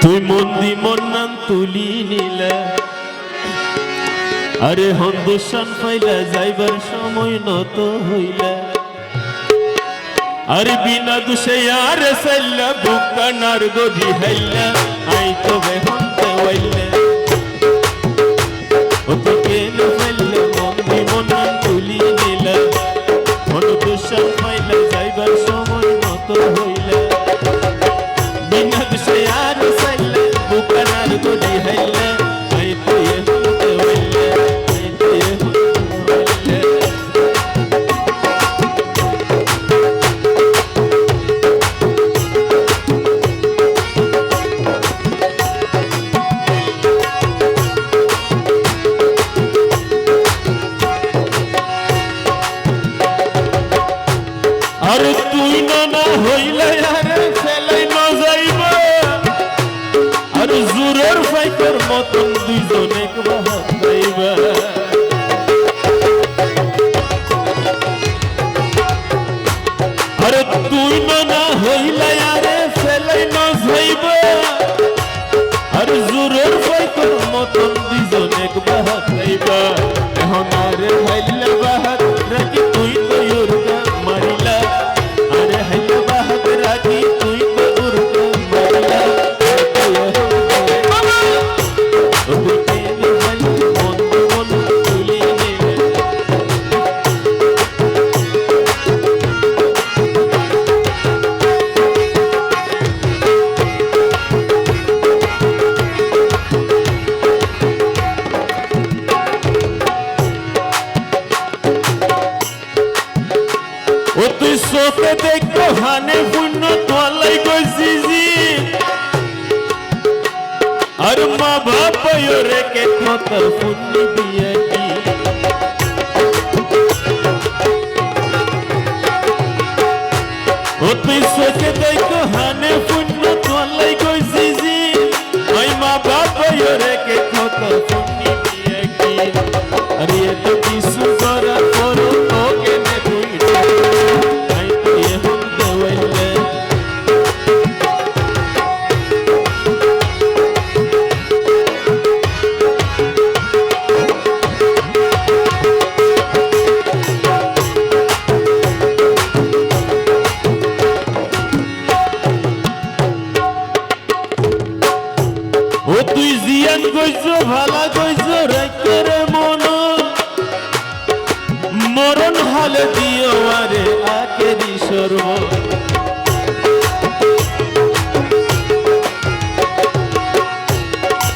তুই মন্দি মন্নান তুলি নিলা আরে হন্দুসান পাইলা যাইবার সময় নত হইলা আরে বিনা দুষে আর সাইলা বুকানার গদি হাইলা আই তবে হন্তে হইলে ও তুই কেন হইলে মন্দি মন্নান তুলি নিলা হন্দুসান পাইলা যাইবার সময় নত হইলা বিনা দুষে আর সাইলা বুকানার গদি হাইলা আই তুই হন্তে হইলে আই তুই হন্তে হইলে আরে তুই না হইলে আরে ফেলাই না যাইবা আরে জোরের ফাইটার মতন দুইজনে বাহাত যাইবা আরে তুই না হইলে আরে ফেলাই না যাইবা আরে জোরের ফাইটার মতন দুইজনে বাহাত যাইবা এখন আরে হাইলে বাহাত রাখি তুই তো ইউরকা মারিলা আরে হাইলে বাহাত রাখি তুই তো ইউরকা মারিলা ও তুই চোখে দেখো হানে পুণ্য তোলাই গইছিজি আর মা বাপ রেখে কত পুণ্য দিয়ে কি ও তুই চোখে দেখো হানে পুণ্য তোলাই গইছিজি ওই মা বাপ রেখে কত পুণ্য দিয়ে কি আরে এত কিছু করা করো তোকে নে তুই ও তুই জিয়ান কইছ ভালা কইছ রাখরে মন মরণ হালে দিও আরে আকেরি সর্ব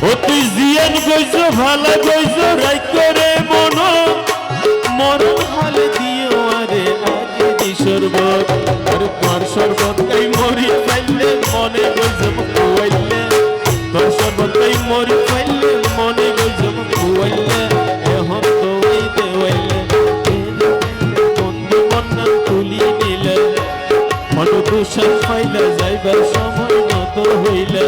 ও তুই জিয়ান কইছ ভালা কইছ রাখরে মন মরণ হালে দিও আরে আকেরি সর্ব আর তোর সর্বত কাই মরি পাইলে মনে গজম কইলে তোর সর্বতাই মরি পাইলে মনে গজম কইলে এখন তো হইতে হইলে বন্ধু মন্না তুলি নিলে মন তুষার পাইলে যাইবার সময় নত হইলে